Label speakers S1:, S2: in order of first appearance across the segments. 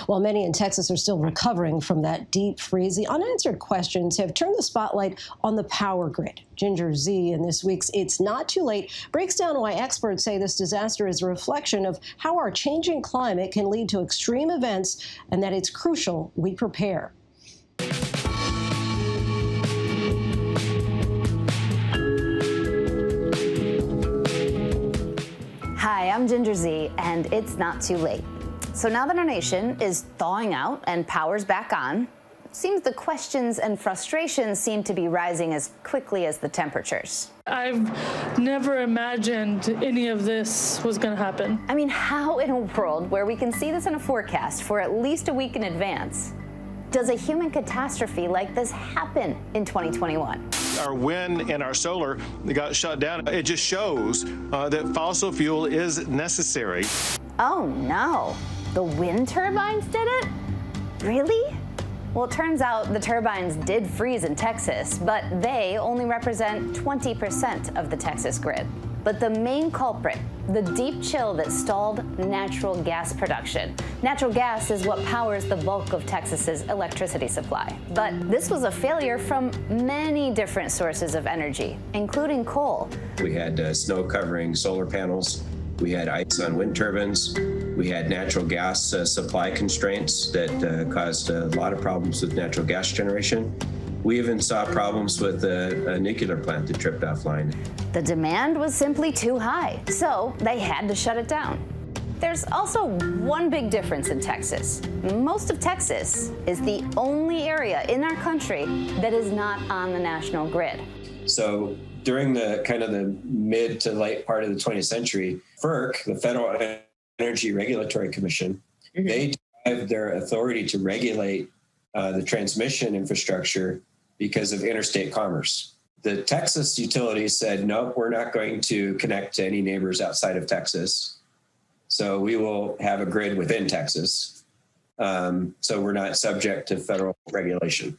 S1: While many in Texas are still recovering from that deep freeze, the unanswered questions have turned the spotlight on the power grid. Ginger Zee in this week's It's Not Too Late breaks down why experts say this disaster is a reflection of how our changing climate can lead to extreme events and that it's crucial we prepare.
S2: Hi, I'm Ginger Zee, and it's not too late. So now that our nation is thawing out and power's back on, it seems the questions and frustrations seem to be rising as quickly as the temperatures.
S3: I've never imagined any of this was going to happen.
S2: I mean, how in a world where we can see this in a forecast for at least a week in advance, does a human catastrophe like this happen in 2021?
S4: Our wind and our solar got shut down. It just shows that fossil fuel is necessary.
S2: Oh no, the wind turbines did it? Really? Well, it turns out the turbines did freeze in Texas, but they only represent 20% of the Texas grid. But the main culprit, the deep chill that stalled natural gas production. Natural gas is what powers the bulk of Texas's electricity supply. But this was a failure from many different sources of energy, including coal.
S5: We had snow covering solar panels. We had ice on wind turbines. We had natural gas supply constraints that caused a lot of problems with natural gas generation. We even saw problems with a nuclear plant that tripped offline.
S2: The demand was simply too high, so they had to shut it down. There's also one big difference in Texas. Most of Texas is the only area in our country that is not on the national grid.
S5: So during the kind of the mid to late part of the 20th century, FERC, the Federal Energy Regulatory Commission, they derived their authority to regulate the transmission infrastructure because of interstate commerce. The Texas utilities said, nope, we're not going to connect to any neighbors outside of Texas. So we will have a grid within Texas. So we're not subject to federal regulation.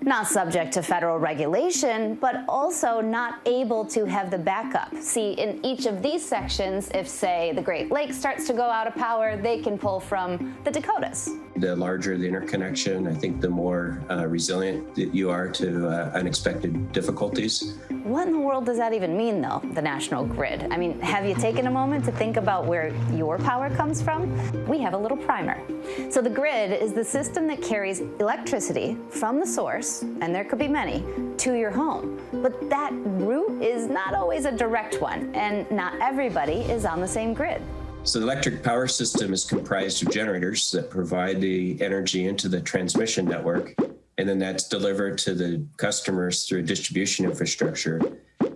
S2: Not subject to federal regulation, but also not able to have the backup. See, in each of these sections, if, say, the Great Lakes starts to go out of power, they can pull from the Dakotas. The
S5: larger the interconnection, I think the more resilient that you are to unexpected difficulties.
S2: What in the world does that even mean, though, the national grid? I mean, have you taken a moment to think about where your power comes from? We have a little primer. So the grid is the system that carries electricity from the source, and there could be many, to your home. But that route is not always a direct one, and not everybody is on the same grid.
S5: So the electric power system is comprised of generators that provide the energy into the transmission network, and then that's delivered to the customers through a distribution infrastructure.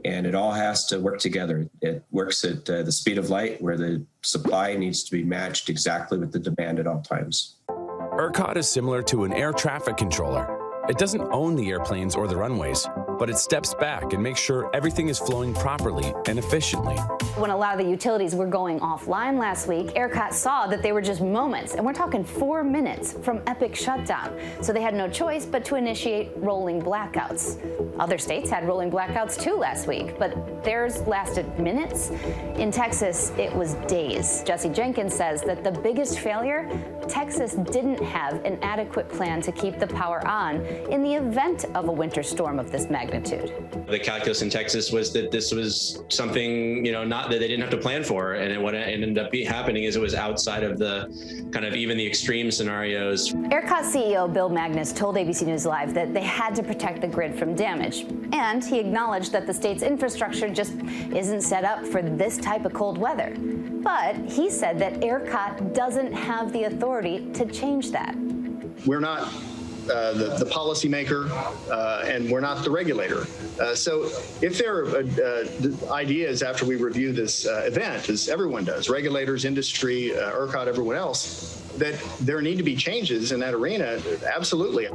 S5: And it all has to work together. It works at the speed of light, where the supply needs to be matched exactly with the demand at all times.
S6: ERCOT is similar to an air traffic controller. It doesn't own the airplanes or the runways, but it steps back and makes sure everything is flowing properly and efficiently.
S2: When a lot of the utilities were going offline last week, ERCOT saw that they were just moments, and we're talking 4 minutes from epic shutdown. So they had no choice but to initiate rolling blackouts. Other states had rolling blackouts too last week, but theirs lasted minutes. In Texas, it was days. Jesse Jenkins says that the biggest failure, Texas didn't have an adequate plan to keep the power on in the event of a winter storm of this magnitude.
S7: The calculus in Texas was that this was something, not that they didn't have to plan for, and what ended up happening is it was outside of the kind of even the extreme scenarios.
S2: ERCOT CEO Bill Magnus told ABC News Live that they had to protect the grid from damage, and he acknowledged that the state's infrastructure just isn't set up for this type of cold weather. But he said that ERCOT doesn't have the authority to change that.
S8: We're not the policymaker, and we're not the regulator. So if there are ideas after we review this event, as everyone does, regulators, industry, ERCOT, everyone else, that there need to be changes in that arena, absolutely.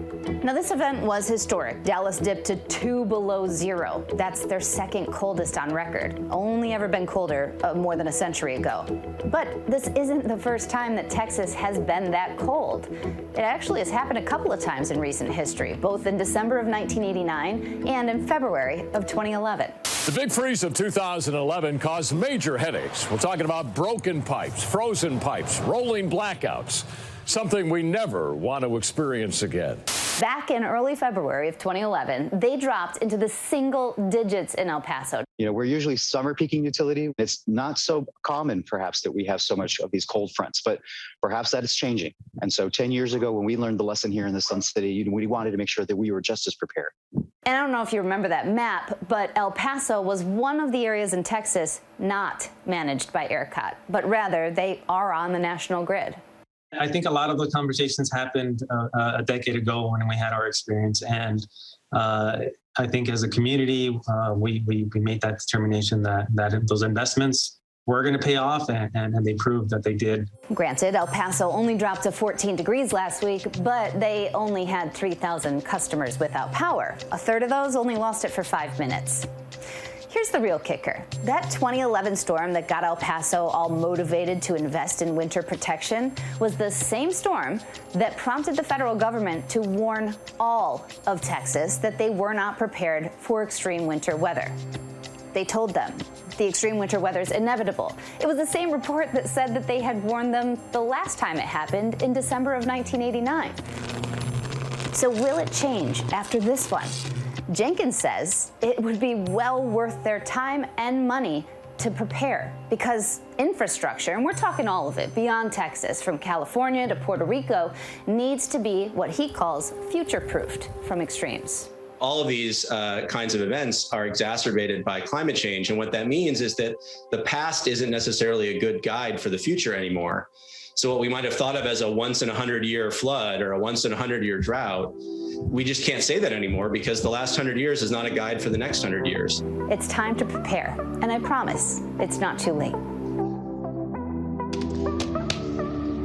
S2: Now, this event was historic. Dallas dipped to 2 below zero. That's their second coldest on record. Only ever been colder more than a century ago. But this isn't the first time that Texas has been that cold. It actually has happened a couple of times in recent history, both in December of 1989 and in February of 2011.
S9: The big freeze of 2011 caused major headaches. We're talking about broken pipes, frozen pipes, rolling blackouts. something we never want to experience again.
S2: Back in early February of 2011, they dropped into the single digits in El Paso.
S10: You know, we're usually summer peaking utility. It's not so common, perhaps, that we have so much of these cold fronts, but perhaps that is changing. And so 10 years ago, when we learned the lesson here in the Sun City, we wanted to make sure that we were just as prepared.
S2: And I don't know if you remember that map, but El Paso was one of the areas in Texas not managed by ERCOT, but rather they are on the national grid.
S11: I think a lot of the conversations happened a decade ago when we had our experience. And I think as a community, we made that determination that those investments were going to pay off, and they proved that they did.
S2: Granted, El Paso only dropped to 14 degrees last week, but they only had 3,000 customers without power. A third of those only lost it for 5 minutes. Here's the real kicker. That 2011 storm that got El Paso all motivated to invest in winter protection was the same storm that prompted the federal government to warn all of Texas that they were not prepared for extreme winter weather. They told them the extreme winter weather is inevitable. It was the same report that said that they had warned them the last time it happened in December of 1989. So will it change after this one? Jenkins says it would be well worth their time and money to prepare, because infrastructure, and we're talking all of it, beyond Texas, from California to Puerto Rico, needs to be what he calls future-proofed from extremes.
S7: All of these kinds of events are exacerbated by climate change. And what that means is that the past isn't necessarily a good guide for the future anymore. So what we might have thought of as a once in 100-year flood or a once in 100-year drought, we just can't say that anymore, because the last 100 years is not a guide for the next 100 years.
S2: It's time to prepare, and I promise it's not too late.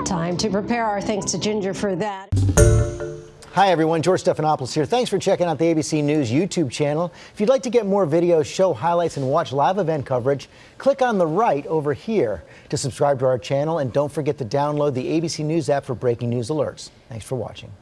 S1: Time to prepare. Our thanks to Ginger for that.
S12: Hi, everyone. George Stephanopoulos here. Thanks for checking out the ABC News YouTube channel. If you'd like to get more videos, show highlights, and watch live event coverage, click on the right over here to subscribe to our channel. And don't forget to download the ABC News app for breaking news alerts. Thanks for watching.